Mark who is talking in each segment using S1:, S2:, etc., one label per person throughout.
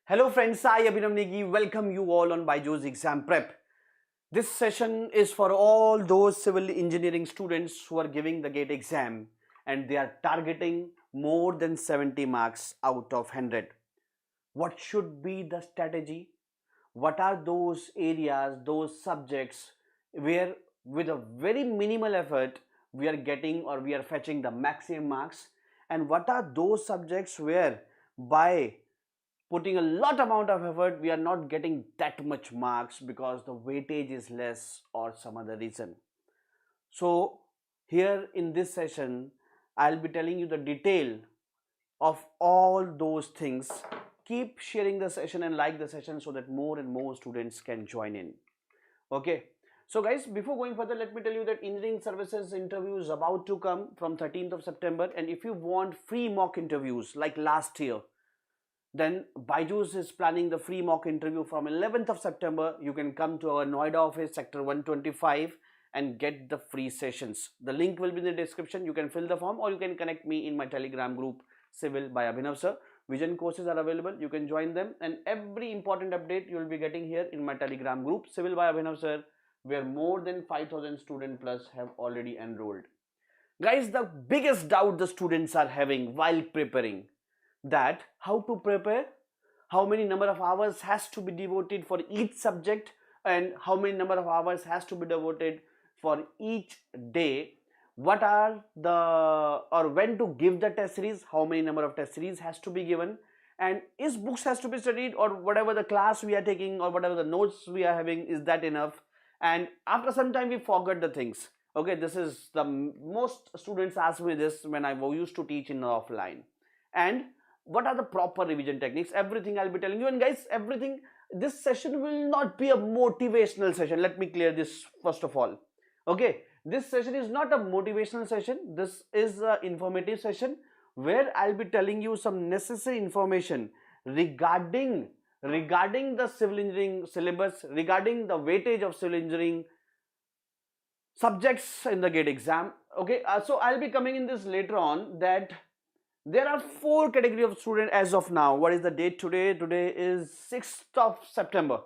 S1: Hello friends, I Abhinam welcome you all on Byjus exam prep. This session is for all those civil engineering students who are giving the GATE exam and they are targeting more than 70 marks out of 100. What should be the strategy? What are those areas, those subjects where with a very minimal effort we are getting or we are fetching the maximum marks, and what are those subjects where by putting a lot amount of effort we are not getting that much marks because the weightage is less or some other reason. So here in this session I'll be telling you the detail of all those things. Keep sharing the session and like the session so that more and more students can join in. Okay, so guys, before going further, let me tell you that engineering services interview is about to come from 13th of September, and if you want free mock interviews like last year, then Byjus is planning the free mock interview from 11th of September. You can come to our Noida office, sector 125, and get the free sessions. The link will be in the description. You can fill the form or you can connect me in my Telegram group, Civil by Abhinav sir. Vision courses are available. You can join them, and every important update you will be getting here in my Telegram group, Civil by Abhinav sir, where more than 5,000 student plus have already enrolled. Guys, the biggest doubt the students are having while preparing, that how to prepare, how many number of hours has to be devoted for each subject, and how many number of hours has to be devoted for each day, what are the or when to give the test series, how many number of test series has to be given, and is books has to be studied or whatever the class we are taking or whatever the notes we are having, is that enough? And after some time we forget the things. Okay, this is the most students ask me this when I used to teach in offline. And what are the proper revision techniques, everything I'll be telling you. And guys, everything, this session will not be a motivational session. Let me clear this first of all. Okay, this session is not a motivational session. This is an informative session where I'll be telling you some necessary information regarding the civil engineering syllabus, regarding the weightage of civil engineering subjects in the GATE exam. Okay, so I'll be coming in this later on, that there are four category of student as of now. What is the date today? Today is 6th of September.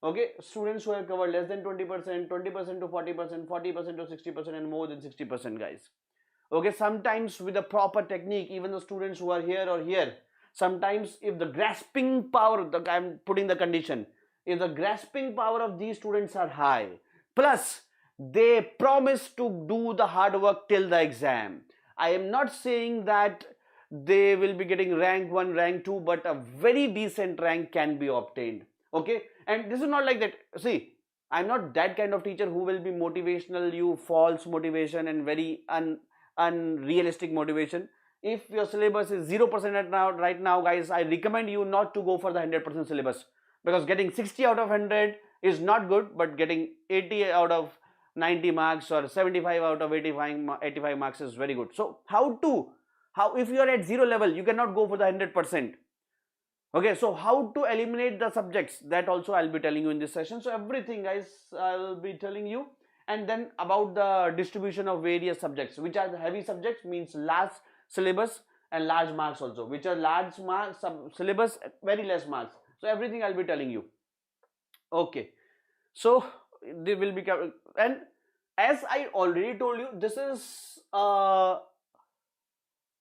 S1: Okay, students who have covered less than 20%, 20% to 40%, 40% to 60%, and more than 60%, guys. Okay, sometimes with a proper technique, even the students who are here or here, sometimes if the grasping power, I'm putting the condition, if the grasping power of these students are high, plus they promise to do the hard work till the exam. I am not saying that they will be getting rank 1, rank 2, but a very decent rank can be obtained. Okay, and this is not like that. See, I'm not that kind of teacher who will be motivational, you false motivation and very unrealistic motivation. If your syllabus is 0% right now, guys, I recommend you not to go for the 100% syllabus, because getting 60 out of 100 is not good, but getting 80 out of 90 marks or 75 out of 85 marks is very good. So how if you are at 0 level, you cannot go for the 100%. Okay, so how to eliminate the subjects, that also I'll be telling you in this session. So everything, guys, I'll be telling you. And then about the distribution of various subjects, which are the heavy subjects, means large syllabus, and large marks also, which are large marks syllabus, very less marks. So everything I'll be telling you. Okay, so they will be, and as I already told you, this is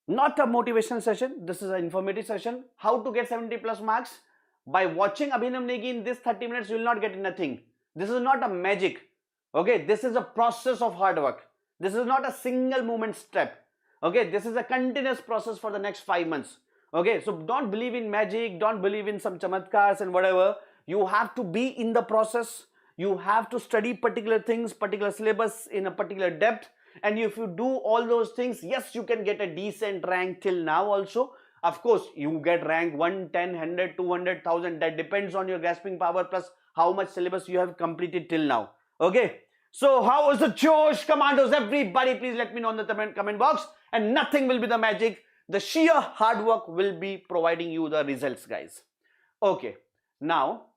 S1: not a motivational session, this is an informative session. How to get 70 plus marks? By watching Abhinav Negi in this 30 minutes, you will not get nothing. This is not a magic. Okay, this is a process of hard work. This is not a single movement step. Okay, this is a continuous process for the next 5 months. Okay, so don't believe in magic, don't believe in some chamatkars and whatever. You have to be in the process. You have to study particular things, particular syllabus in a particular depth. And if you do all those things, yes, you can get a decent rank till now also. Of course, you get rank 1, 10, 100, 200, 1000. That depends on your grasping power plus how much syllabus you have completed till now. Okay. So how is the Josh commandos? Everybody, please let me know in the comment box. And nothing will be the magic. The sheer hard work will be providing you the results, guys. Okay. Now,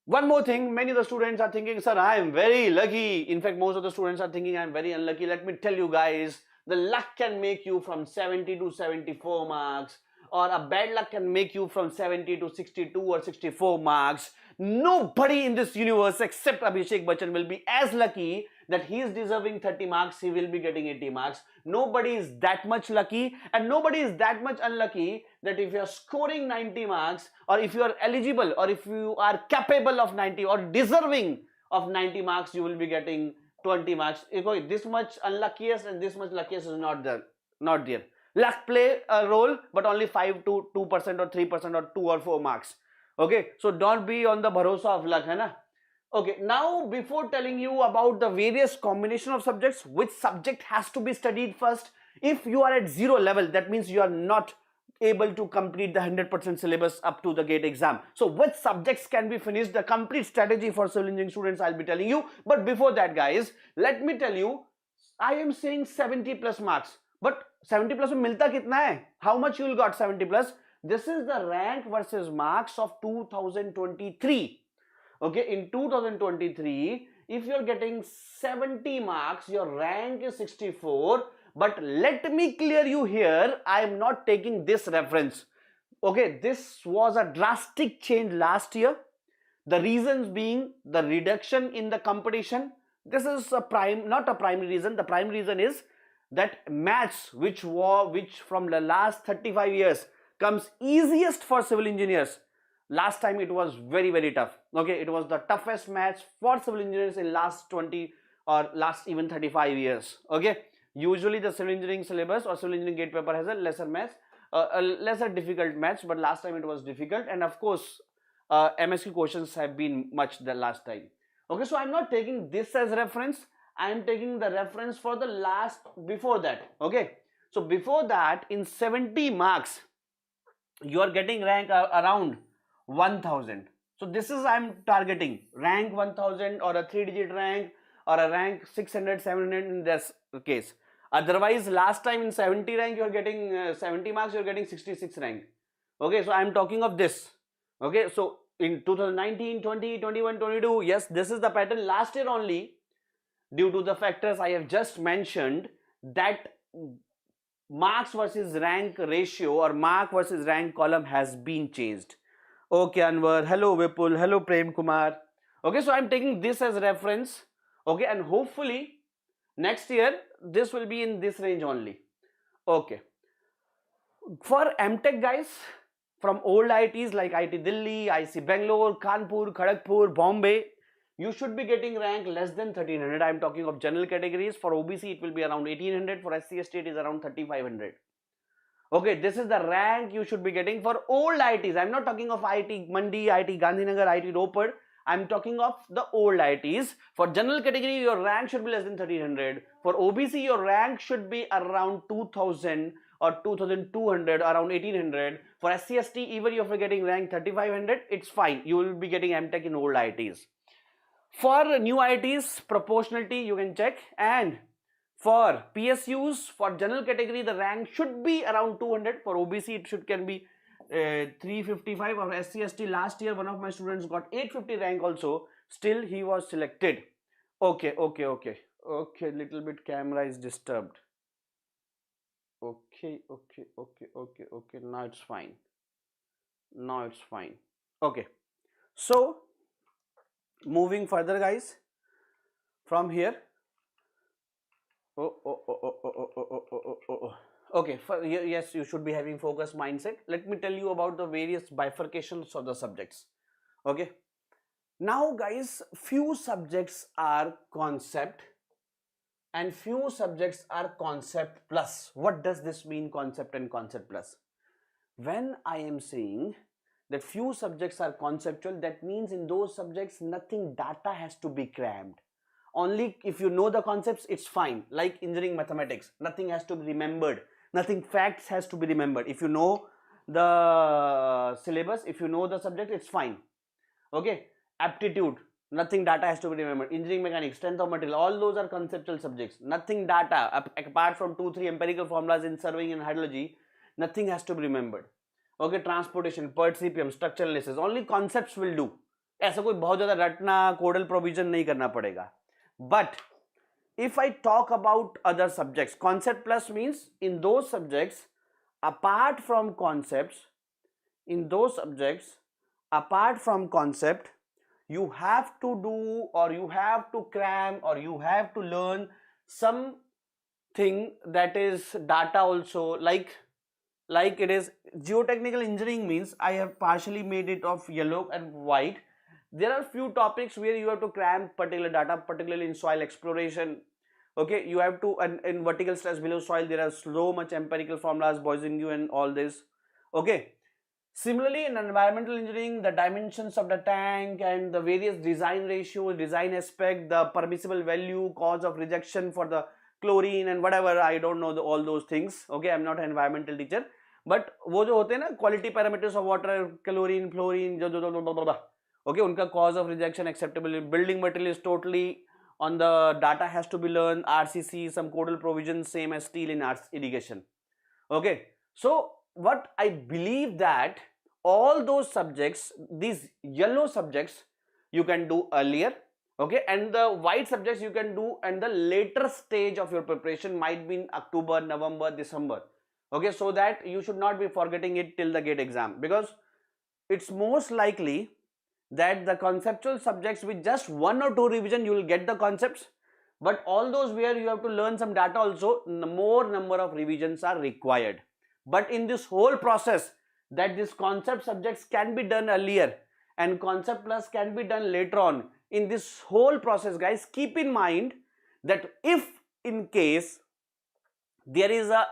S1: one more thing, many of the students are thinking, sir, I am very lucky. In fact, most of the students are thinking I am very unlucky. Let me tell you guys, the luck can make you from 70 to 74 marks, or a bad luck can make you from 70 to 62 or 64 marks. Nobody in this universe except Abhishek Bachchan will be as lucky that he is deserving 30 marks, he will be getting 80 marks. Nobody is that much lucky, and nobody is that much unlucky that if you are scoring 90 marks, or if you are eligible, or if you are capable of 90 or deserving of 90 marks, you will be getting 20 marks. This much unluckiest and this much luckiest is not there. Luck play a role, but only 5 to 2% or 3% or 2 or 4 marks. Okay, so don't be on the bharosa of luck, hai na? Okay, now before telling you about the various combination of subjects, which subject has to be studied first? If you are at 0 level, that means you are not able to complete the 100% syllabus up to the GATE exam. So which subjects can be finished? The complete strategy for civil engineering students I'll be telling you. But before that, guys, let me tell you, I am saying 70 plus marks. But 70 plus में मिलता कितना है? How much you will got 70 plus? This is the rank versus marks of 2023. Okay, in 2023, if you are getting 70 marks, your rank is 64. But let me clear you here, I am not taking this reference. Okay, this was a drastic change last year. The reasons being the reduction in the competition. This is not a primary reason. The primary reason is that maths, which from the last 35 years comes easiest for civil engineers. Last time it was very, very tough. Okay, it was the toughest maths for civil engineers in last 20 or last even 35 years. Okay, usually the civil engineering syllabus or civil engineering gate paper has a lesser maths, lesser difficult maths, but last time it was difficult, and of course MSQ questions have been much the last time. Okay, so I'm not taking this as reference. I am taking the reference for the last before that. Okay, so before that, in 70 marks you are getting rank around 1000. So this is I'm targeting rank 1000 or a 3-digit rank or a rank 600 700 in this case. Otherwise, last time in 70 rank you are getting 70 marks, you are getting 66 rank. Okay, so I am talking of this. Okay, so in 2019, 20, 21, 22, yes, this is the pattern. Last year only, due to the factors I have just mentioned, that marks versus rank ratio or mark versus rank column has been changed. Okay, Anwar, hello Vipul, hello Prem Kumar. Okay, so I'm taking this as reference. Okay, and hopefully next year this will be in this range only. Okay, for MTech guys, from old IITs like IIT Delhi, IC Bangalore, Kanpur, Kharagpur, Bombay, you should be getting rank less than 1300. I am talking of general categories. For OBC, it will be around 1800. For SC/ST, it is around 3500. Okay, this is the rank you should be getting for old IITs. I am not talking of IIT Mandi, IIT Gandhinagar, IIT Ropar. I am talking of the old IITs. For general category, your rank should be less than 1300. For OBC, your rank should be around 2000 or 2200, around 1800. For SC/ST, even if you are getting rank 3500, it's fine. You will be getting MTech in old IITs. For new IITs, proportionality you can check, and for PSUs, for general category, the rank should be around 200. For OBC, it can be 355. Or SC/ST, last year one of my students got 850 rank also. Still he was selected. Okay, little bit camera is disturbed. Okay, now it's fine. Okay, so moving further guys, from here, okay, yes, you should be having focused mindset. Let me tell you about the various bifurcations of the subjects. Okay, now guys, few subjects are concept and few subjects are concept plus. What does this mean, concept and concept plus? When I am saying that few subjects are conceptual, that means in those subjects nothing data has to be crammed. Only if you know the concepts, it's fine. Like engineering mathematics, nothing has to be remembered, nothing facts has to be remembered. If you know the syllabus, if you know the subject, it's fine. Okay, aptitude, nothing data has to be remembered. Engineering mechanics, strength of material, all those are conceptual subjects. Nothing data, apart from 2-3 empirical formulas in surveying and hydrology, nothing has to be remembered. Okay, transportation, PERT CPM, structural analysis, only concepts will do. ऐसा कोई बहुत ज़्यादा रटना, कोडल provision नहीं करना पड़ेगा. But if I talk about other subjects, concept plus means in those subjects apart from concepts, in those subjects, apart from concept, you have to do, or you have to cram, or you have to learn something that is data also, like it is geotechnical engineering means I have partially made it of yellow and white. There are few topics where you have to cram particular data, particularly in soil exploration. Okay, you have to, and in vertical stress below soil there are so much empirical formulas, Byjus and all this. Okay, similarly in environmental engineering, the dimensions of the tank and the various design ratios, design aspect, the permissible value, cause of rejection for the chlorine and whatever, I don't know all those things. Okay, I'm not an environmental teacher, but वो जो होते हैं ना quality parameters of water, chlorine, fluorine, okay, उनका cause of rejection, acceptable, building material is totally on the data, has to be learned, RCC, some codal provisions, same as steel in irrigation. Okay, so what I believe that all those subjects, these yellow subjects, you can do earlier. Okay, and the white subjects you can do and the later stage of your preparation, might be in October, November, December. Okay, so that you should not be forgetting it till the gate exam, because it's most likely that the conceptual subjects with just 1 or 2 revision you will get the concepts, but all those where you have to learn some data also, more number of revisions are required. But in this whole process, that this concept subjects can be done earlier and concept plus can be done later on, in this whole process guys, keep in mind that if in case there is a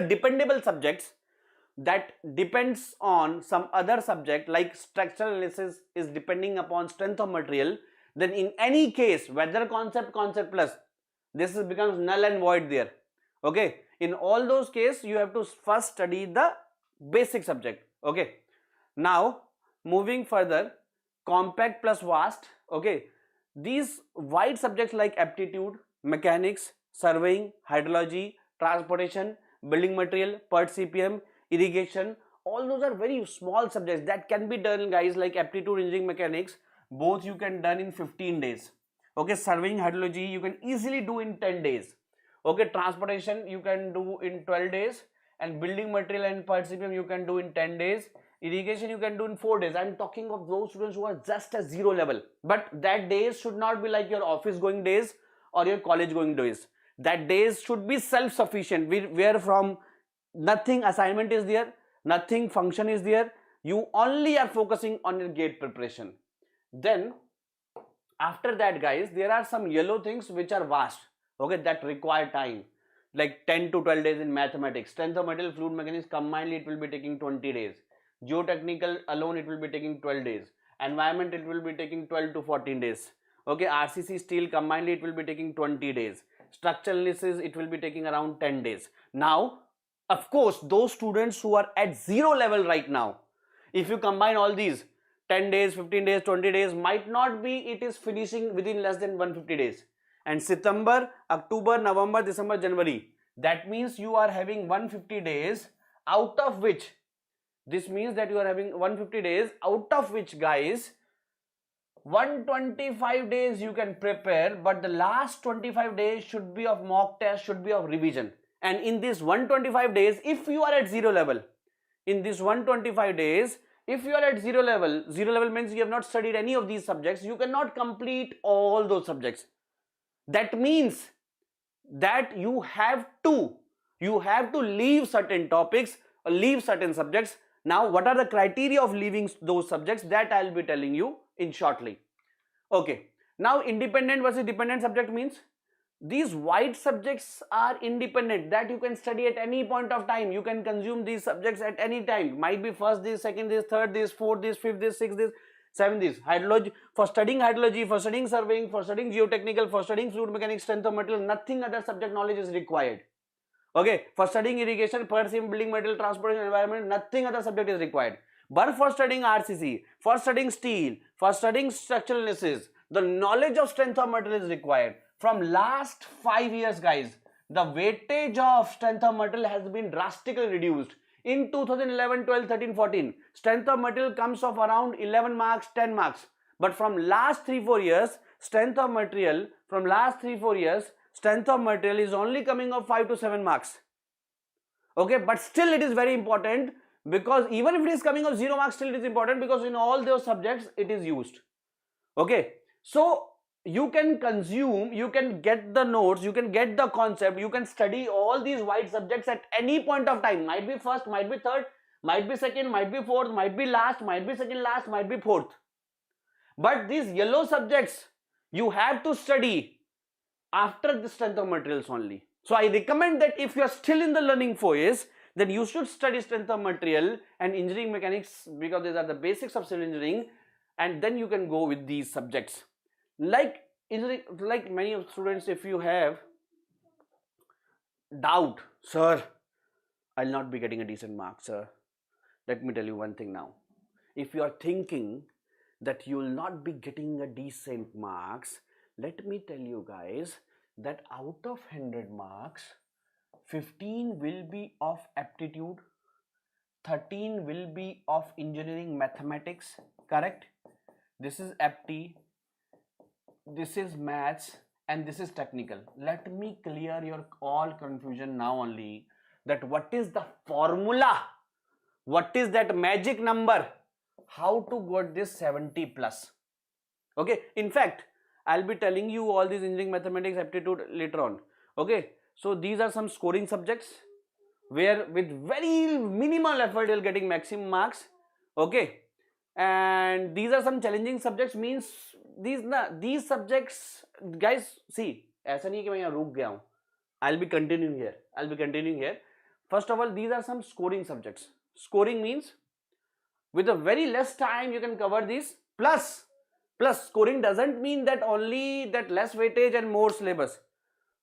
S1: dependable subjects that depends on some other subject, like structural analysis is depending upon strength of material, then in any case, whether concept plus, this becomes null and void there. Okay, in all those cases you have to first study the basic subject. Okay, now moving further, compact plus vast. Okay, these wide subjects like aptitude, mechanics, surveying, hydrology, transportation, building material, per CPM, irrigation, all those are very small subjects that can be done guys, like aptitude, engineering, mechanics, both you can done in 15 days. Okay, surveying, hydrology you can easily do in 10 days. Okay, transportation you can do in 12 days, and building material and per CPM you can do in 10 days. Irrigation you can do in 4 days. I'm talking of those students who are just at 0 level, but that days should not be like your office going days or your college going days. That days should be self-sufficient, where from nothing assignment is there, nothing function is there, you only are focusing on your gate preparation. Then after that guys, there are some yellow things which are vast, okay, that require time, like 10 to 12 days in mathematics, strength of material, fluid mechanics combinedly it will be taking 20 days, geotechnical alone it will be taking 12 days, environment it will be taking 12 to 14 days. Okay, RCC steel combinedly it will be taking 20 days, structural analysis it will be taking around 10 days. Now of course those students who are at 0 level right now, if you combine all these 10 days, 15 days, 20 days, might not be it is finishing within less than 150 days. And September, October, November, December, January, that means you are having 150 days, out of which, this means that you are having 150 days, out of which guys 125 days you can prepare, but the last 25 days should be of mock test, should be of revision. And in this 125 days, if you are at 0 level, in this 125 days, if you are at 0 level means you have not studied any of these subjects, you cannot complete all those subjects. That means that you have to leave certain topics, or leave certain subjects. Now what are the criteria of leaving those subjects, that I will be telling you in shortly. Okay, now independent versus dependent subject means these wide subjects are independent, that you can study at any point of time, you can consume these subjects at any time, might be first this, second this, third this, fourth this, fifth this, sixth this, seventh this. Hydrology, for studying hydrology, for studying surveying, for studying geotechnical, for studying fluid mechanics, strength of material, nothing other subject knowledge is required. Okay, for studying irrigation, per CPM, building material, transportation, environment, nothing other subject is required. But for studying RCC, for studying steel, for studying structural analysis, the knowledge of strength of material is required. From last 5 years guys, the weightage of strength of material has been drastically reduced. In 2011, 12, 13, 14, strength of material comes of around 11 marks, 10 marks. But from last 3-4 years, strength of material, strength of material is only coming of 5 to 7 marks. Okay, but still it is very important, because even if it is coming of 0 marks, still it is important, because in all those subjects it is used. Okay, so you can consume, you can get the notes, you can get the concept, you can study all these wide subjects at any point of time. Might be first, might be third, might be second, might be fourth, might be last, might be second last, might be fourth. But these yellow subjects you have to study after the strength of materials only. So I recommend that if you are still in the learning phase, then you should study strength of material and engineering mechanics, because these are the basics of civil engineering, and then you can go with these subjects. Like engineering, like many of students, if you have doubt, sir, I'll not be getting a decent mark, sir. Let me tell you one thing now. If you are thinking that you will not be getting a decent marks, let me tell you guys that out of 100 marks, 15 will be of aptitude, 13 will be of engineering mathematics, correct? This is apti, this is maths, and this is technical. Let me clear your all confusion now only, that what is the formula, what is that magic number, how to get this 70 plus. Okay, in fact I'll be telling you all these engineering mathematics aptitude later on. Okay, so these are some scoring subjects where with very minimal effort you're getting maximum marks. Okay, and these are some challenging subjects, means these subjects, guys, see, ऐसा नहीं कि मैं यहाँ रुक गया हूँ. I'll be continuing here. First of all, these are some scoring subjects. Scoring means with a very less time you can cover these. Plus scoring doesn't mean that only that less weightage and more syllabus.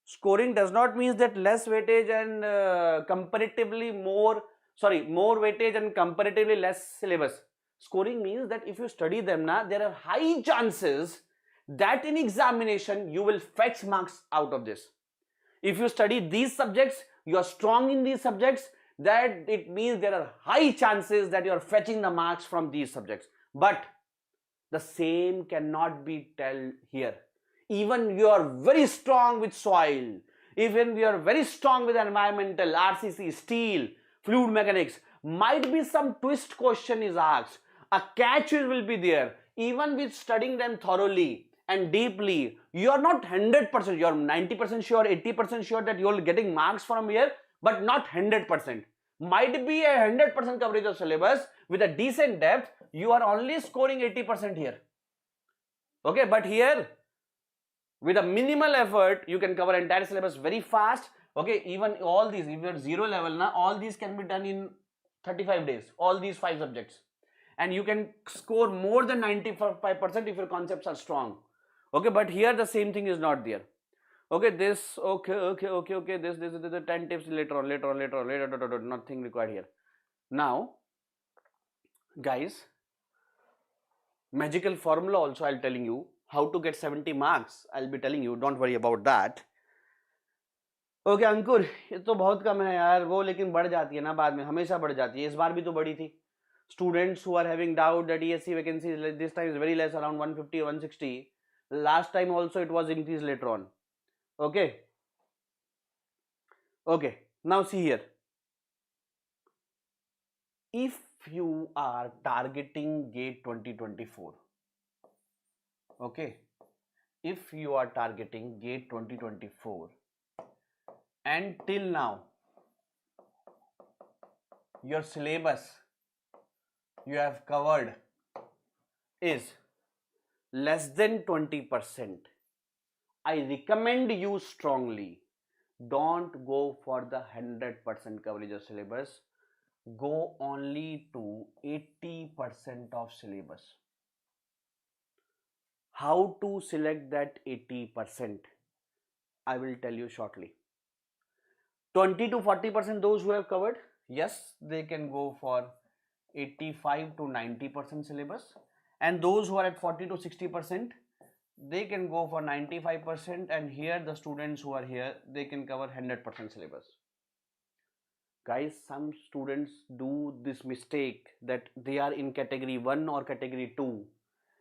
S1: Scoring does not mean that less weightage and comparatively more weightage and comparatively less syllabus. Scoring means that if you study them now, there are high chances that in examination you will fetch marks out of this. If you study these subjects, you are strong in these subjects, that it means there are high chances that you are fetching the marks from these subjects. But the same cannot be told here. Even you are very strong with soil, even you are very strong with environmental, RCC, steel, fluid mechanics, might be some twist question is asked, a catch will be there. Even with studying them thoroughly and deeply, you are not 100%, you are 90% sure, 80% sure that you are getting marks from here, but not 100%. Might be a 100% coverage of syllabus with a decent depth, you are only scoring 80% here. Okay, but here with a minimal effort you can cover entire syllabus very fast. Okay, even all these, if you are 0 level now, all these can be done in 35 days, all these 5 subjects, and you can score more than 95% if your concepts are strong. Okay, but here the same thing is not there. Okay, this, okay, this is the 10 tips later on, nothing required here. Now guys, magical formula also I'll telling you, how to get 70 marks I'll be telling you, don't worry about that. Okay Ankur, ये तो बहुत कम है यार, वो लेकिन बढ़ जाती है ना बाद में, हमेशा बढ़ जाती है, इस बार भी तो बढ़ी थी. Students who are having doubt that ESE vacancies this time is very less, around 150 160. Last time also it was increased later on. Okay, now see here, if you are targeting GATE 2024, okay, if you are targeting GATE 2024 and till now your syllabus you have covered is less than 20%, I recommend you strongly, don't go for the 100% coverage of syllabus, go only to 80% of syllabus. How to select that 80%? I will tell you shortly. 20 to 40% those who have covered, yes, they can go for 85 to 90% syllabus, and those who are at 40 to 60%, they can go for 95%, and here the students who are here, they can cover 100% syllabus. Guys, some students do this mistake that they are in category 1 or category 2,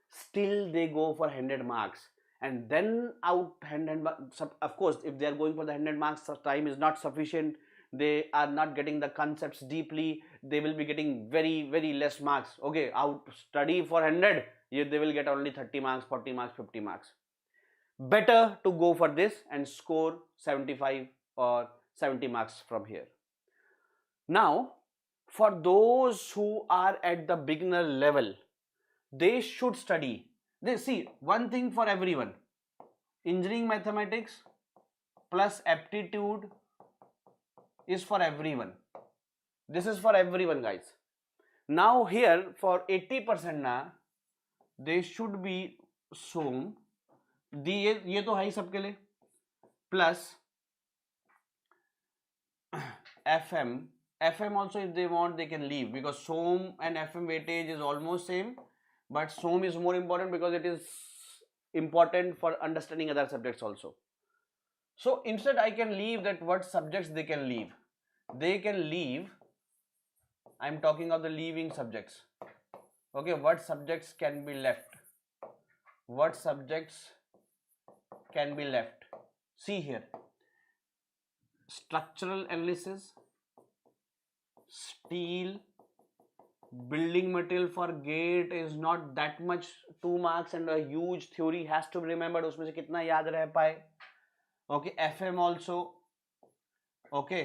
S1: still they go for 100 marks, and then out 100 marks. Of course, if they are going for the 100 marks, time is not sufficient, they are not getting the concepts deeply, they will be getting very less marks. Okay, out study for 100, they will get only 30 marks, 40 marks, 50 marks. Better to go for this and score 75 or 70 marks from here. Now, for those who are at the beginner level, they should study. They see one thing for everyone: engineering mathematics plus aptitude is for everyone. This is for everyone, guys. Now here for 80% ना, they should be SOM, ये तो है ही सबके लिए, plus FM also if they want they can leave, because SOM and FM weightage is almost same, but SOM is more important because it is important for understanding other subjects also. So instead I can leave that what subjects they can leave. They can leave, I am talking of the leaving subjects. Okay, what subjects can be left? What subjects can be left? See here, structural analysis, steel, building material for gate is not that much 2 marks and a huge theory has to be remembered. उसमें से कितना याद रह पाए. Okay, FM also. Okay,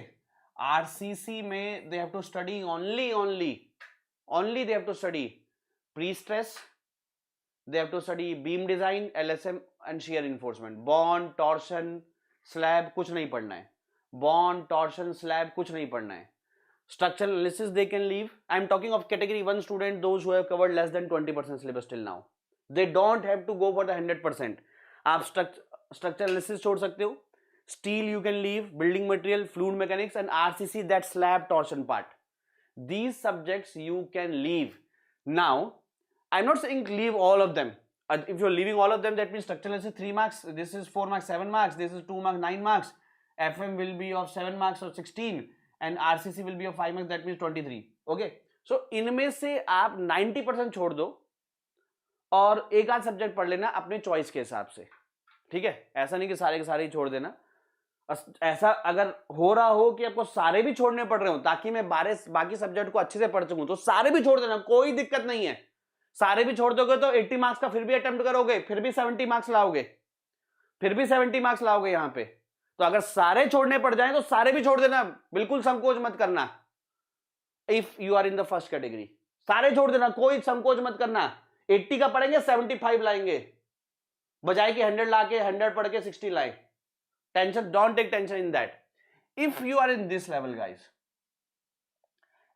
S1: RCC में they have to study only they have to study pre-stress, they have to study beam design, LSM and shear reinforcement. Bond, torsion, slab कुछ नहीं पढ़ना है. Bond, torsion, slab कुछ नहीं पढ़ना है. Structural analysis they can leave. I am talking of category 1 student, those who have covered less than 20% syllabus till now. They don't have to go for the 100%. आप structural analysis छोड़ सकते हो. Steel you can leave, building material, fluid mechanics and RCC, that slab torsion part. These subjects you can leave. Now, I'm not saying leave all of them. If you're leaving all of them, that means structural analysis 3 marks, this is 4 marks, 7 marks, this is 2 marks, 9 marks. FM will be of 7 marks or 16 and RCC will be of 5 marks, that means 23. Okay, so इनमें से आप 90% छोड़ दो और एक आध subject पढ़ लेना अपने चॉइस के हिसाब से. ठीक है, ऐसा नहीं कि सारे के सारे ही छोड़ देना. ऐसा अगर हो रहा हो कि आपको सारे भी छोड़ने पड़ रहे हो ताकि मैं बाकी सब्जेक्ट को अच्छे से पढ़ सकूं, तो सारे भी छोड़ देना, कोई दिक्कत नहीं है. सारे भी छोड़ दोगे तो 80 मार्क्स का फिर भी अटेम्प्ट करोगे, फिर भी 70 मार्क्स लाओगे, यहां पे. तो अगर सारे छोड़ने पड़ जाएं तो सारे भी छोड़ देना, बिल्कुल संकोच मत करना. If you are in the first category, सारे छोड़ देना, कोई संकोच मत करना. 80 का पढ़ेंगे 75 लाएंगे, बजाय कि 100 लाके 100 पढ़ के 60 लाए. Tension, don't take tension in that. If you are in this level, guys,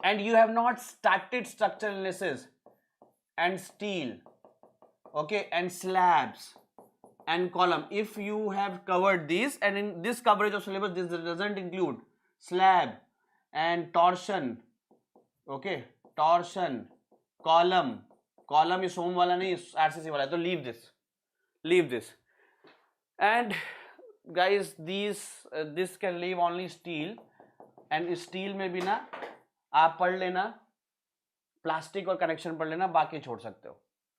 S1: and you have not started structural analysis and steel, okay, and slabs and column, if you have covered these, and in this coverage of syllabus this doesn't include slab and torsion, okay, torsion, column is SOM वाला नहीं, RCC वाला है, तो leave this. And guys, this can leave only steel, and steel में भी ना आप पढ़ लेना, प्लास्टिक और कनेक्शन पढ़ लेना, बाकी छोड़ सकते हो.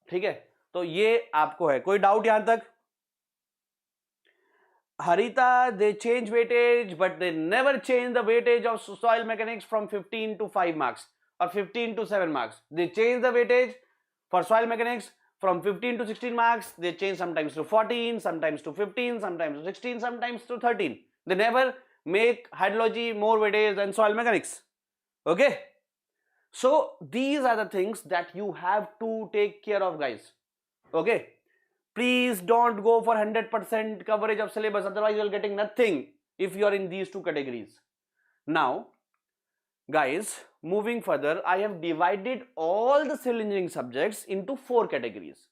S1: ठीक है, तो ये आपको है. कोई डाउट यहां तक? Harita, they change weightage, but they never change the weightage of soil mechanics from 15 to 5 marks or 15 to 7 marks. They change the weightage for soil mechanics from 15 to 16 marks. They change sometimes to 14, sometimes to 15, sometimes to 16, sometimes to 13. They never make hydrology more weightage than soil mechanics. Okay, so these are the things that you have to take care of, guys. Okay, please don't go for 100% coverage of syllabus, otherwise you are getting nothing if you are in these two categories. Now guys, moving further, I have divided all the civil engineering subjects into 4 categories.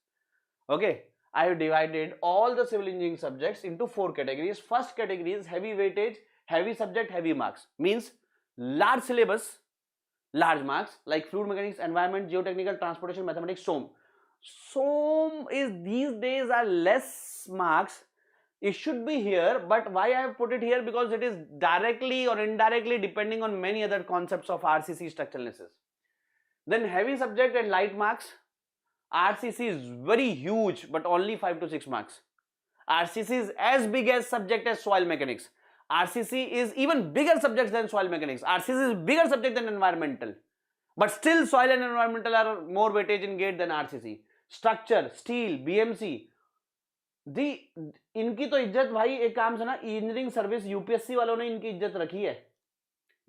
S1: Okay, I have divided all the civil engineering subjects into 4 categories. First category is heavy weightage, heavy subject, heavy marks. Means large syllabus, large marks, like fluid mechanics, environment, geotechnical, transportation, mathematics, SOM. SOM is these days are less marks. It should be here, but why I have put it here? Because it is directly or indirectly depending on many other concepts of RCC structural analysis. Then heavy subject and light marks. RCC is very huge, but only 5 to 6 marks. RCC is as big as subject as soil mechanics. RCC is even bigger subjects than soil mechanics. RCC is bigger subject than environmental, but still soil and environmental are more weightage in GATE than RCC. Structure, steel, BMC, इनकी तो इज्जत भाई एक काम से ना, engineering service UPSC वालों ने इनकी इज्जत रखी है.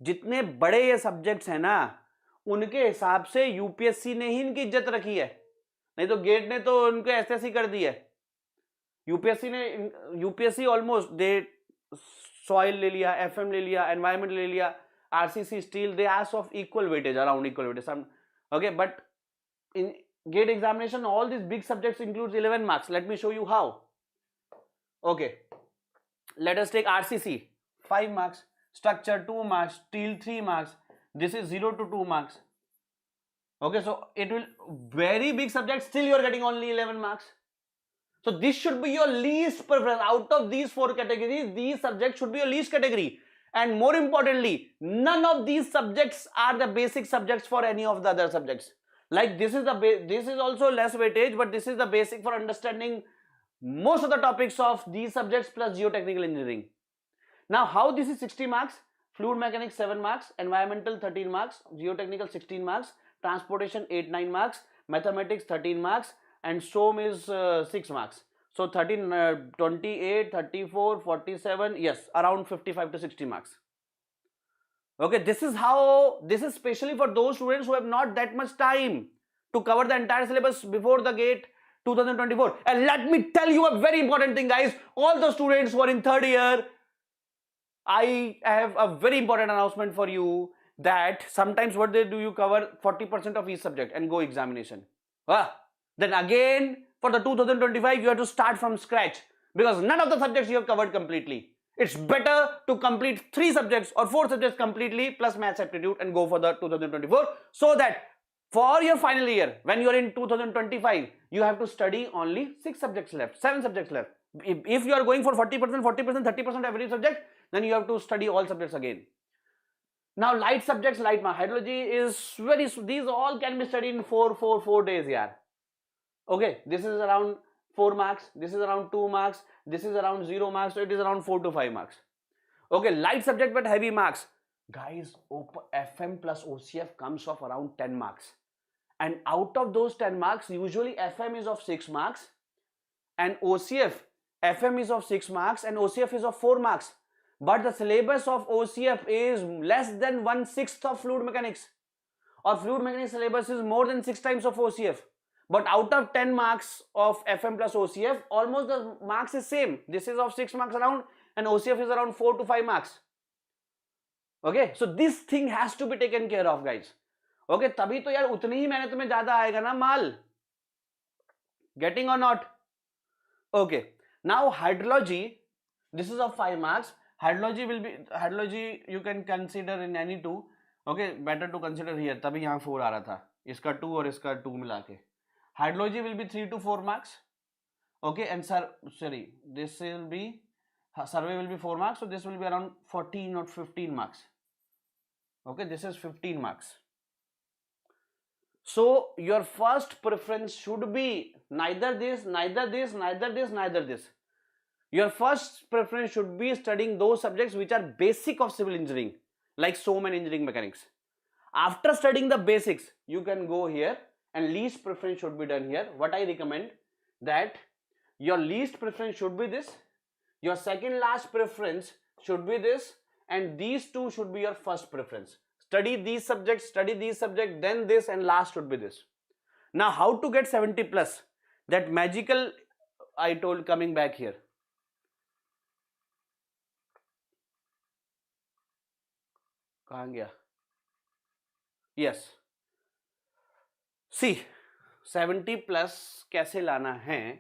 S1: जितने बड़े ये सब्जेक्ट्स हैं ना, उनके हिसाब से यूपीएससी ने ही इनकी इज्जत रखी है, नहीं तो गेट ने तो उनको ऐसे कर दी है. यूपीएससी ऑलमोस्ट दे सॉइल ले लिया, एफएम ले लिया, एनवायरमेंट ले लिया, RCC, steel, they ask of equal weightage, around equal weightage. Okay, but in GATE examination all these big subjects includes 11 marks. Let me show you how. Okay, let us take RCC 5 marks, structure 2 marks, steel 3 marks. This is 0 to 2 marks. Okay, so it will very big subject, still you are getting only 11 marks. So this should be your least preference. Out of these 4 categories, these subjects should be your least category. And more importantly, none of these subjects are the basic subjects for any of the other subjects. Like this is also less weightage, but this is the basic for understanding most of the topics of these subjects plus geotechnical engineering. Now how this is 60 marks? Fluid mechanics 7 marks, environmental 13 marks, geotechnical 16 marks, transportation 8-9 marks, mathematics 13 marks, and SOM is 6 marks. So 13, 28, 34, 47, yes, around 55 to 60 marks. Okay, this is especially for those students who have not that much time to cover the entire syllabus before the GATE 2024. And let me tell you a very important thing, guys. All the students who are in 3rd year, I have a very important announcement for you, that sometimes what they do, you cover 40% of each subject and go examination. Then again for the 2025 you have to start from scratch, because none of the subjects you have covered completely. It's better to complete 3 subjects or 4 subjects completely plus maths aptitude and go for the 2024, so that for your final year when you are in 2025 you have to study only 6 subjects left, 7 subjects left. If you are going for 40%, 30% every subject, then you have to study all subjects again. Now light subjects, hydrology is these all can be studied in 4 days. Yeah. Okay, this is around 4 marks, this is around 2 marks, this is around 0 marks, so it is around 4 to 5 marks. Okay, light subject but heavy marks. Guys, FM plus OCF comes off around 10 marks. And out of those 10 marks, usually FM is of 6 marks and FM is of 6 marks and OCF is of 4 marks. But the syllabus of OCF is less than 1/6 of fluid mechanics. Or fluid mechanics syllabus is more than 6 times of OCF. But out of 10 marks of FM plus OCF, almost the marks is same. This is of 6 marks around and OCF is around 4 to 5 marks. Okay, so this thing has to be taken care of, guys. Okay, तभी तो यार उतनी ही मेहनत में ज्यादा आएगा ना माल. Getting or not? Okay, now hydrology, this is of 5 marks. Hydrology you can consider in any 2. Okay, better to consider here. तभी यहाँ 4 आ रहा था, इसका 2 और इसका 2 मिला के. Hydrology will be 3 to 4 marks. Okay, and this will be, survey will be 4 marks, so this will be around 14 or 15 marks. Okay, this is 15 marks. So your first preference should be neither this, neither this, neither this, neither this. Your first preference should be studying those subjects which are basic of civil engineering, like SOM and engineering mechanics. After studying the basics, you can go here and least preference should be done here. What I recommend, that your least preference should be this, your second last preference should be this, and these 2 should be your first preference. Study these subjects, then this, and last should be this. Now how to get 70 plus? That magical I told, coming back here. कहाँ गया? Yes. See, 70 plus कैसे लाना है?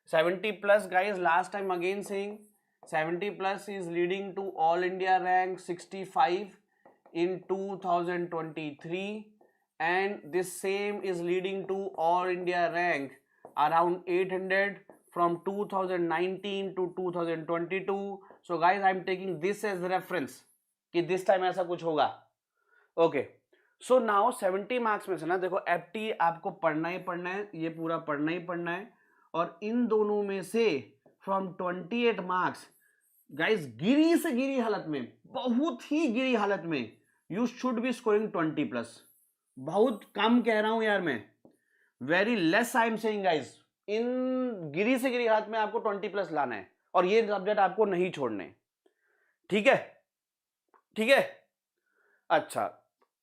S1: 70 plus, guys, last time again saying 70 plus is leading to all India rank 65 in 2023, and this same is leading to all India rank around 800 from 2019 to 2022. So guys, I am taking this as reference कि this time ऐसा कुछ होगा. Okay. So now 70 marks में से ना देखो, FT आपको पढ़ना ही पढ़ना है, ये पूरा पढ़ना ही पढ़ना है, और इन दोनों में से फ्रॉम 28 मार्क्स गाइस गिरी से गिरी हालत में, बहुत ही गिरी हालत में यू शुड बी स्कोरिंग 20+। बहुत कम कह रहा हूं यार मैं, very less I am saying guys, इन गिरी से गिरी हालत में आपको 20+ लाना है और ये सब्जेक्ट आपको नहीं छोड़ने। ठीक है, ठीक है। अच्छा,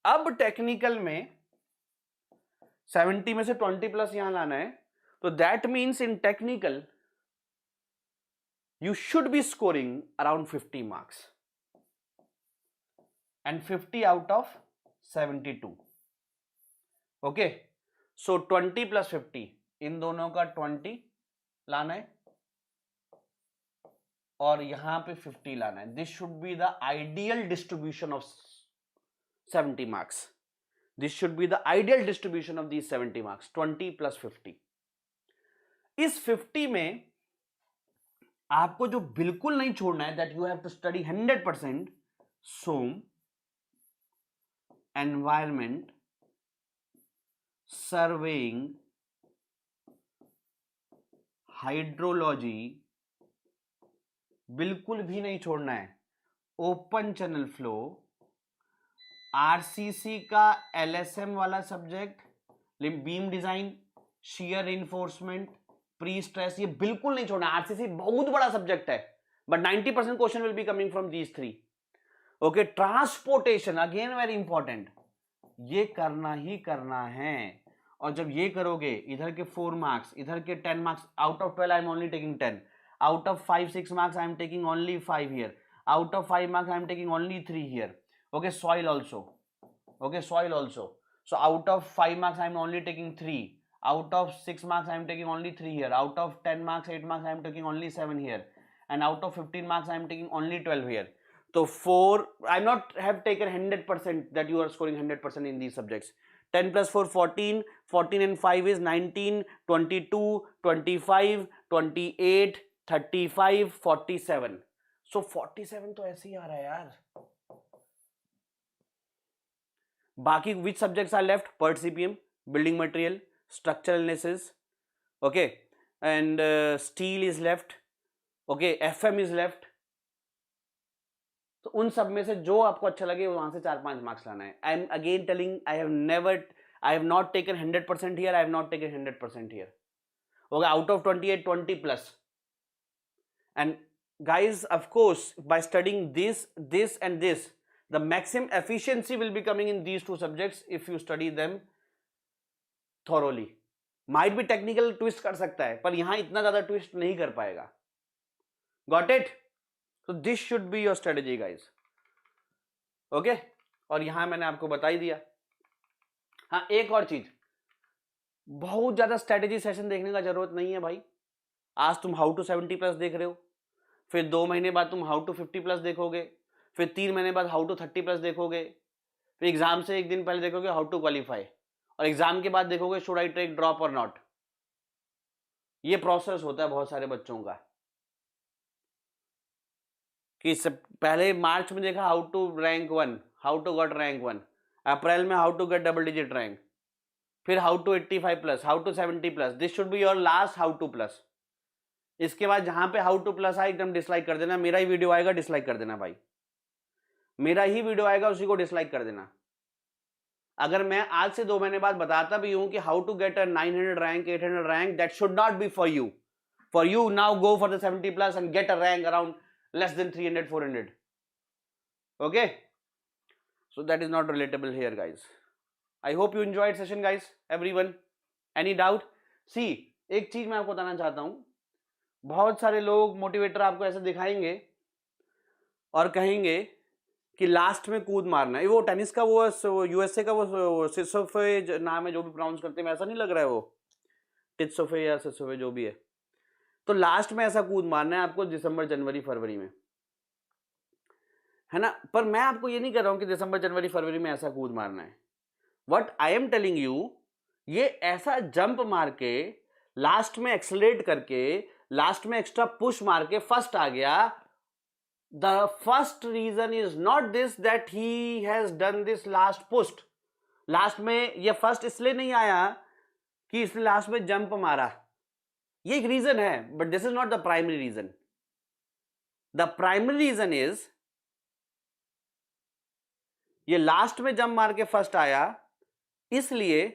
S1: अब टेक्निकल में 70 में से 20+ यहां लाना है, तो that means in technical you should be scoring around 50 marks and 50 out of 72. Okay, so 20 plus 50, इन दोनों का 20 लाना है और यहां पे 50 लाना है। This should be the ideal distribution of 70 marks. This should be the ideal distribution of these 70 marks, 20 plus 50. इस 50 में आपको जो बिल्कुल नहीं छोड़ना है, that you have to study 100%, SOM, environment, surveying, hydrology, बिल्कुल भी नहीं छोड़ना है। ओपन चैनल फ्लो, आरसीसी का एलएसएम वाला subject, beam design, shear reinforcement, prestress, ये बिल्कुल नहीं छोड़ना। आरसीसी बहुत बड़ा सब्जेक्ट है, but 90% question will be coming from these three. Okay, transportation again very important, ये करना ही करना है। और जब ये करोगे, इधर के 4 मार्क्स, इधर के 10 marks, out of 12 I am only taking 10, out of 5-6 marks I am taking only 5 here, out of 5 marks I am taking only 3 here. Okay, soil also, okay, soil also, so out of 5 marks I am only taking 3, out of 6 marks I am taking only 3 here, out of 10 marks 8 marks I am taking only 7 here, and out of 15 marks I am taking only 12 here. So 4, I am not have taken 100% that you are scoring 100% in these subjects. 10 plus 4 14, 14 and 5 is 19, 22, 25, 28, 35, 47. So 47 तो ऐसे ही आ रहा है यार। बाकी which subjects are left? PERT CPM, building material, structural analysis, okay, and steel is left, okay, FM is left. तो उन सब में से जो आपको अच्छा लगे वहां से 4-5 मार्क्स लाना है। I am again telling, I have not taken 100% here, I have not taken 100% here. Okay, out of 28, 20+. And guys, of course, by studying this and this, the maximum efficiency will be coming in these two subjects if you study them thoroughly. Might be technical twist कर सकता है, पर यहां इतना ज्यादा twist नहीं कर पाएगा। Got it? So this should be your strategy, guys. Okay? और यहां मैंने आपको बता ही दिया। हाँ, एक और चीज, बहुत ज्यादा स्ट्रेटेजी सेशन देखने का जरूरत नहीं है भाई। आज तुम हाउ टू 70+ देख रहे हो, फिर 2 महीने बाद तुम हाउ टू 50+ देखोगे, फिर 3 महीने बाद हाउ टू 30+ देखोगे, फिर एग्जाम से 1 दिन पहले देखोगे हाउ टू क्वालिफाई, और एग्जाम के बाद देखोगे शुड आई टेक ड्रॉप और नॉट। ये प्रोसेस होता है बहुत सारे बच्चों का, कि सब पहले मार्च में देखा how to rank 1, how to got rank 1, April में how to get double digit rank, फिर how to 85+, how to 70+। This should be your last how to plus. इसके बाद जहां पे हाउ टू प्लस आए एकदम डिसलाइक कर देना। मेरा ही वीडियो आएगा, डिसलाइक कर देना भाई, मेरा ही वीडियो आएगा, उसी को डिसलाइक कर देना। अगर मैं आज से 2 महीने बाद बताता भी हूं कि how to get a 900 rank, 800 rank, that should not be for you. For you now go for the 70+ and get a rank around less than 300, 400. Okay, so that is not relatable here, guys. I hope you enjoyed session, guys. Everyone, any doubt? See, एक चीज मैं आपको बताना चाहता हूं, बहुत सारे लोग मोटिवेटर आपको ऐसे दिखाएंगे और कहेंगे कि लास्ट में कूद मारना है। वो टेनिस का वो यूएसए का वो सिसोफे नाम है, जो भी प्रोनाउंस करते हैं, ऐसा नहीं लग रहा है वो टिट्सोफे या सिसोफे जो भी है। तो लास्ट में ऐसा कूद मारना है आपको दिसंबर, जनवरी, फरवरी में, है ना। पर मैं आपको ये नहीं कह रहा हूं कि दिसंबर, जनवरी, फरवरी में ऐसा कूद मारना है। What I am telling you, ये ऐसा जंप मार के लास्ट में एक्सेलरेट करके, लास्ट में एक्स्ट्रा पुश मार के फर्स्ट आ गया। The first reason is not this that he has done this last push. Last में ये फर्स्ट इसलिए नहीं आया कि इसने लास्ट में जंप मारा, ये एक रीजन है, but this is not the primary reason. The primary reason is ये लास्ट में जंप मार के फर्स्ट आया इसलिए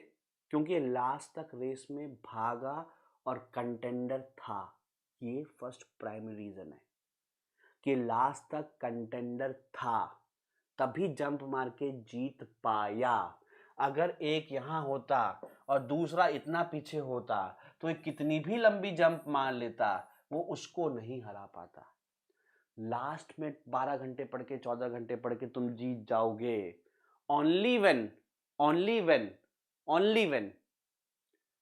S1: क्योंकि लास्ट तक रेस में भागा और कंटेंडर था। ये फर्स्ट प्राइमरी रीजन है कि लास्ट तक कंटेंडर था तभी जंप मार के जीत पाया। अगर एक यहां होता और दूसरा इतना पीछे होता तो ये कितनी भी लंबी जंप मार लेता वो उसको नहीं हरा पाता। लास्ट में 12 घंटे पढ़ के 14 घंटे पढ़ के तुम जीत जाओगे only when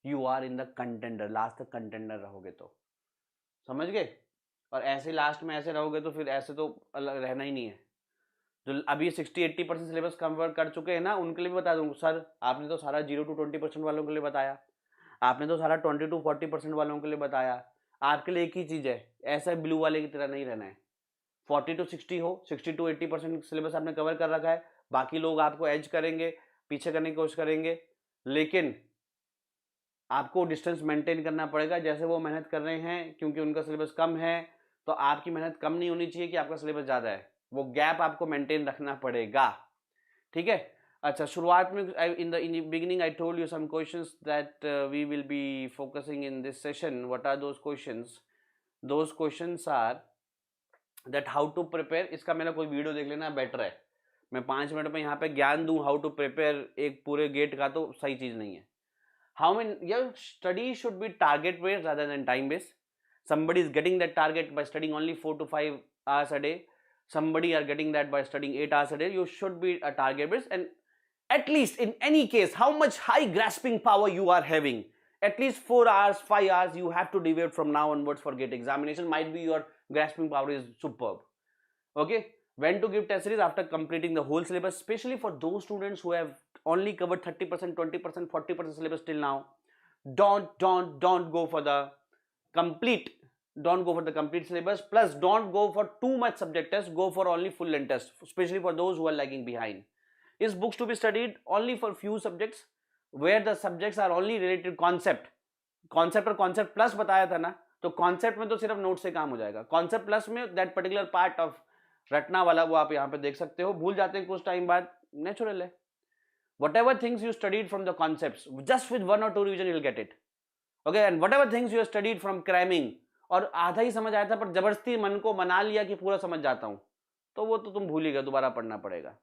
S1: you are in the contender, last तक कंटेंडर रहोगे तो। समझ गए? और ऐसे लास्ट में ऐसे रहोगे तो फिर ऐसे तो रहना ही नहीं है। जो अभी 60-80% सिलेबस कवर कर चुके हैं ना उनके लिए भी बता दूंगा, सर आपने तो सारा 0 to 20% वालों के लिए बताया, आपने तो सारा 20 to 40% वालों के लिए बताया। आपके लिए एक ही चीज है, ऐसा ब्लू वाले की तरह नहीं रहना है। 40 to 60 हो, 60 to 80% सिलेबस आपने कवर कर रखा है, बाकी लोग आपको एज करेंगे, पीछे करने की कोशिश करेंगे, लेकिन आपको डिस्टेंस मेंटेन करना पड़ेगा जैसे वो मेहनत कर रहे हैं। क्योंकि उनका सिलेबस कम है तो आपकी मेहनत कम नहीं होनी चाहिए कि आपका सिलेबस ज़्यादा है, वो गैप आपको मेंटेन रखना पड़ेगा। ठीक है? अच्छा, शुरुआत में in the beginning I told you some questions that we will be focusing in this session. What are those questions? Those questions are that how to prepare. इसका मेरा कोई वीडियो देख लेना बेटर है। मैं 5 मिनट में यहाँ पे ज्ञान दूं हाउ टू प्रिपेयर एक पूरे गेट का तो सही चीज़ नहीं है। How many, your study should be target based rather than time based. Somebody is getting that target by studying only 4 to 5 hours a day. Somebody are getting that by studying 8 hours a day. You should be a target based, and at least in any case, how much high grasping power you are having. At least 4 hours, 5 hours you have to devote from now onwards for GATE examination. Might be your grasping power is superb. Okay, when to give test series after completing the whole syllabus, especially for those students who have only covered 30%, 20%, 40% syllabus till now. Don't go for the complete, don't go for the complete syllabus, plus don't go for too much subject test, go for only full length test, especially for those who are lagging behind. Is books to be studied only for few subjects where the subjects are only related concept और concept plus बताया था ना, तो concept में तो सिर्फ note से काम हो जाएगा। concept plus में that particular part of रटना वाला वो आप यहाँ पे देख सकते हो, भूल जाते हैं कुछ टाइम बाद, नेचुरल है। Whatever things you studied from the concepts, just with 1 or 2 revision you'll get it. Okay, and whatever things you studied from cramming, और आधा ही समझ आया था पर जबरदस्ती मन को मना लिया कि पूरा समझ जाता हूं, तो वो तो तुम भूल ही गए, दोबारा पढ़ना पड़ेगा।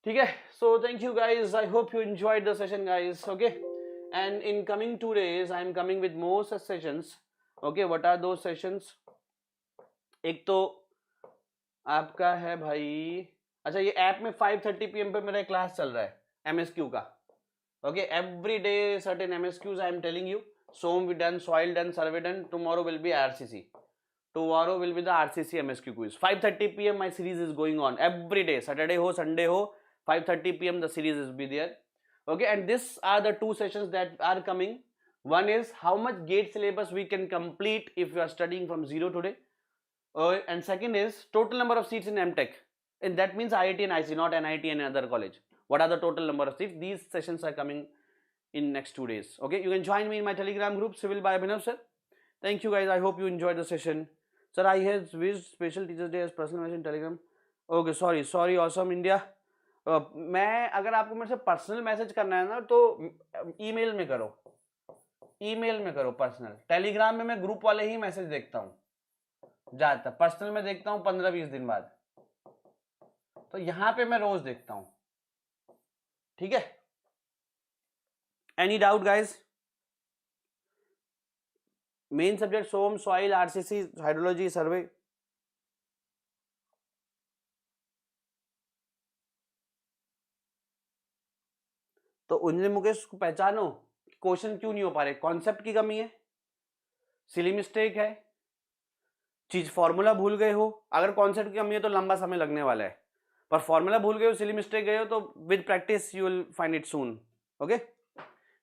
S1: ठीक है? So thank you guys, I hope you enjoyed the session guys. Okay, and in coming 2 days I am coming with more sessions. Okay, what are those sessions? एक तो आपका है भाई, अच्छा ये ऐप में 5:30 PM पे मेरा क्लास चल रहा है MSQ का। Okay, every day certain MSQs I am telling you. SOM we done, soil done, survey done, tomorrow will be RCC, tomorrow will be the RCC MSQ क्विज। 5:30 PM my series is going on every day, Saturday हो Sunday हो, 5:30 PM the series is be there. Okay, and this are the 2 sessions that are coming. One is how much GATE syllabus we can complete if you are studying from zero today, and second is total number of seats in MTech. And that means IIT and IC, not NIT and other college. What are the total number of seats? These sessions are coming in next 2 days. Okay, you can join me in my Telegram group, Civil by Abhinav sir. Thank you guys. I hope you enjoyed the session. Sir, I have wished special Teachers Day as personal message in Telegram. Okay, sorry, awesome India. मैं अगर आपको मेरे से personal message करना है ना तो email में करो, पर्सनल। टेलीग्राम में मैं ग्रुप वाले ही मैसेज देखता हूँ ज्यादातर, पर्सनल में देखता हूँ 15-20 दिन बाद, तो यहां पे मैं रोज देखता हूं। ठीक है? Any doubt guys? Main subject SOM, soil, RCC, hydrology, survey. तो उन्हें मुकेश को पहचानो, क्वेश्चन क्यों नहीं हो पा रहे? कॉन्सेप्ट की कमी है, सिली मिस्टेक है, चीज फॉर्मूला भूल गए हो। अगर कॉन्सेप्ट की कमी है तो लंबा समय लगने वाला है, पर फॉर्मूला भूल गए हो, सिली मिस्टेक गए हो, तो with practice you will find it soon. Okay,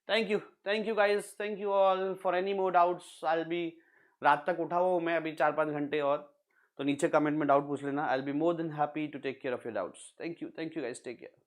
S1: thank you guys, thank you all. For any more doubts I will B, रात तक उठा हुआ हूं मैं अभी 4-5 घंटे और, तो नीचे कमेंट में डाउट पूछ लेना। I will be more than happy to take care of your doubts. Thank you guys, take care.